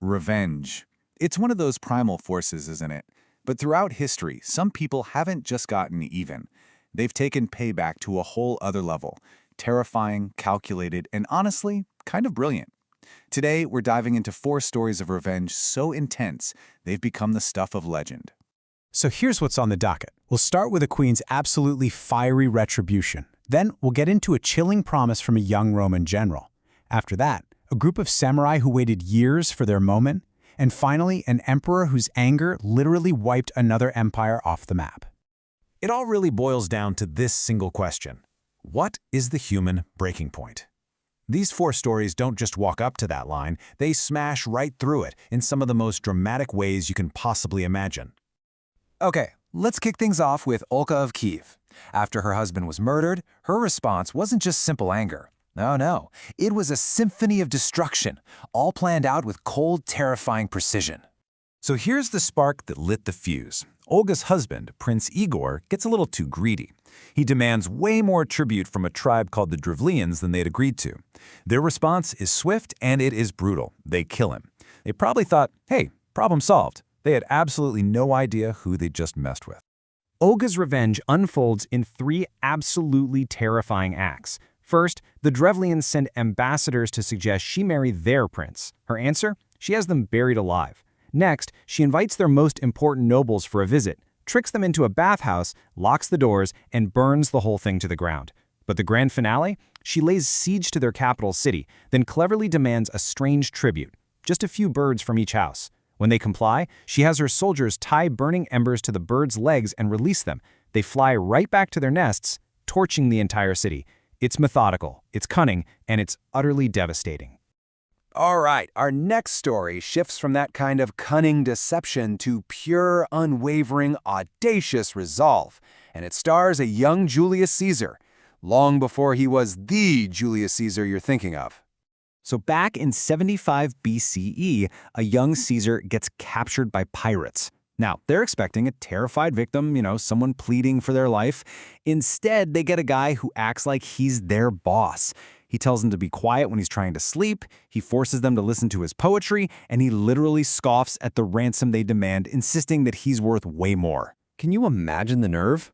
Revenge. It's one of those primal forces, isn't it? But throughout history, some people haven't just gotten even. They've taken payback to a whole other level. Terrifying, calculated, and honestly, kind of brilliant. Today, we're diving into 4 stories of revenge so intense, they've become the stuff of legend. So here's what's on the docket. We'll start with a queen's absolutely fiery retribution. Then we'll get into a chilling promise from a young Roman general. After that, a group of samurai who waited years for their moment. And finally, an emperor whose anger literally wiped another empire off the map. It all really boils down to this single question. What is the human breaking point? These 4 stories don't just walk up to that line, they smash right through it in some of the most dramatic ways you can possibly imagine. Okay, let's kick things off with Olga of Kiev. After her husband was murdered, her response wasn't just simple anger. No, it was a symphony of destruction, all planned out with cold, terrifying precision. So here's the spark that lit the fuse. Olga's husband, Prince Igor, gets a little too greedy. He demands way more tribute from a tribe called the Drevlians than they'd agreed to. Their response is swift and it is brutal. They kill him. They probably thought, hey, problem solved. They had absolutely no idea who they'd just messed with. Olga's revenge unfolds in 3 absolutely terrifying acts. First, the Drevlians send ambassadors to suggest she marry their prince. Her answer? She has them buried alive. Next, she invites their most important nobles for a visit, tricks them into a bathhouse, locks the doors, and burns the whole thing to the ground. But the grand finale? She lays siege to their capital city, then cleverly demands a strange tribute, just a few birds from each house. When they comply, she has her soldiers tie burning embers to the birds' legs and release them. They fly right back to their nests, torching the entire city. It's methodical, it's cunning, and it's utterly devastating. All right, our next story shifts from that kind of cunning deception to pure, unwavering, audacious resolve. And it stars a young Julius Caesar, long before he was the Julius Caesar you're thinking of. So back in 75 BCE, a young Caesar gets captured by pirates. Now, they're expecting a terrified victim, someone pleading for their life. Instead, they get a guy who acts like he's their boss. He tells them to be quiet when he's trying to sleep, he forces them to listen to his poetry, and he literally scoffs at the ransom they demand, insisting that he's worth way more. Can you imagine the nerve?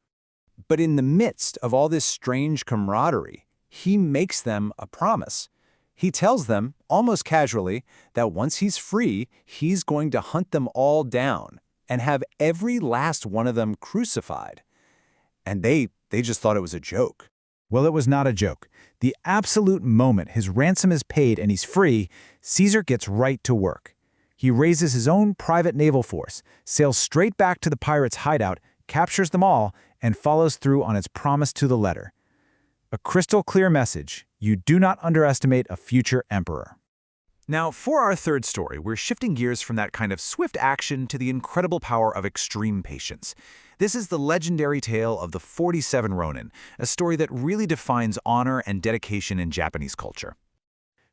But in the midst of all this strange camaraderie, he makes them a promise. He tells them, almost casually, that once he's free, he's going to hunt them all down and have every last one of them crucified. And they just thought it was a joke. Well, it was not a joke. The absolute moment his ransom is paid and he's free, Caesar gets right to work. He raises his own private naval force, sails straight back to the pirates' hideout, captures them all, and follows through on his promise to the letter. A crystal clear message: you do not underestimate a future emperor. Now, for our third story, we're shifting gears from that kind of swift action to the incredible power of extreme patience. This is the legendary tale of the 47 rōnin, a story that really defines honor and dedication in Japanese culture.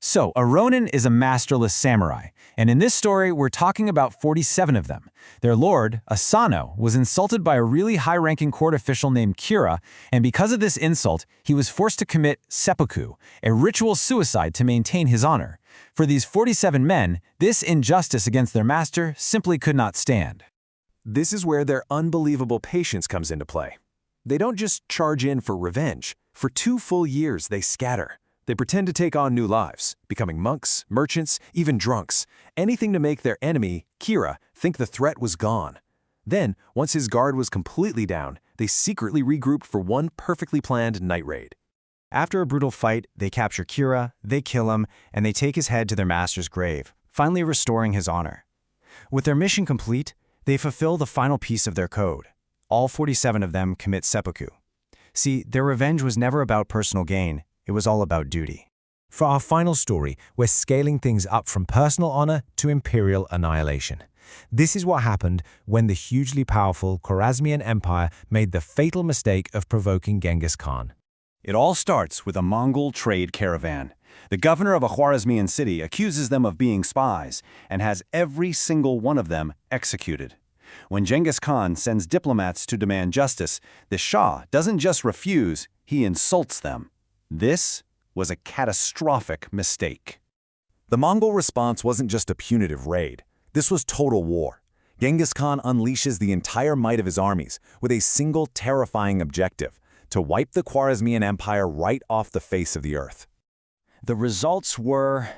So, a rōnin is a masterless samurai, and in this story, we're talking about 47 of them. Their lord, Asano, was insulted by a really high-ranking court official named Kira, and because of this insult, he was forced to commit seppuku, a ritual suicide to maintain his honor. For these 47 men, this injustice against their master simply could not stand. This is where their unbelievable patience comes into play. They don't just charge in for revenge. For 2 full years, they scatter. They pretend to take on new lives, becoming monks, merchants, even drunks. Anything to make their enemy, Kira, think the threat was gone. Then, once his guard was completely down, they secretly regroup for one perfectly planned night raid. After a brutal fight, they capture Kira, they kill him, and they take his head to their master's grave, finally restoring his honor. With their mission complete, they fulfill the final piece of their code. All 47 of them commit seppuku. See, their revenge was never about personal gain. It was all about duty. For our final story, we're scaling things up from personal honor to imperial annihilation. This is what happened when the hugely powerful Khwarezmian Empire made the fatal mistake of provoking Genghis Khan. It all starts with a Mongol trade caravan. The governor of a Khwarezmian city accuses them of being spies and has every single one of them executed. When Genghis Khan sends diplomats to demand justice, the Shah doesn't just refuse, he insults them. This was a catastrophic mistake. The Mongol response wasn't just a punitive raid. This was total war. Genghis Khan unleashes the entire might of his armies with a single terrifying objective: to wipe the Khwarezmian Empire right off the face of the earth. The results were,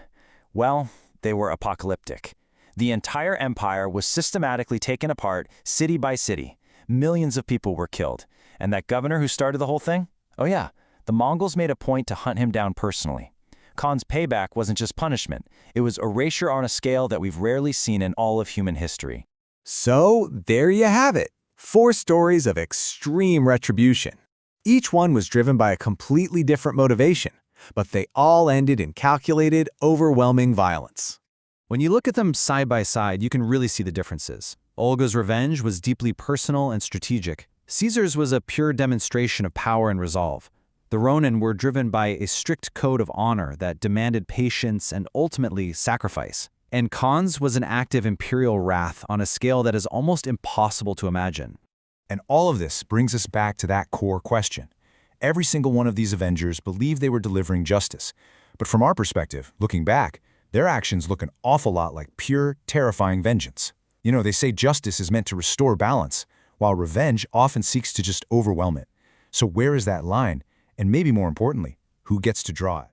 well, they were apocalyptic. The entire empire was systematically taken apart, city by city. Millions of people were killed. And that governor who started the whole thing? Oh yeah, the Mongols made a point to hunt him down personally. Khan's payback wasn't just punishment. It was erasure on a scale that we've rarely seen in all of human history. So, there you have it. 4 stories of extreme retribution. Each one was driven by a completely different motivation, but they all ended in calculated, overwhelming violence. When you look at them side by side, you can really see the differences. Olga's revenge was deeply personal and strategic. Caesar's was a pure demonstration of power and resolve. The rōnin were driven by a strict code of honor that demanded patience and ultimately sacrifice. And Khan's was an active imperial wrath on a scale that is almost impossible to imagine. And all of this brings us back to that core question. Every single one of these Avengers believed they were delivering justice. But from our perspective, looking back, their actions look an awful lot like pure, terrifying vengeance. You know, they say justice is meant to restore balance, while revenge often seeks to just overwhelm it. So where is that line? And maybe more importantly, who gets to draw it?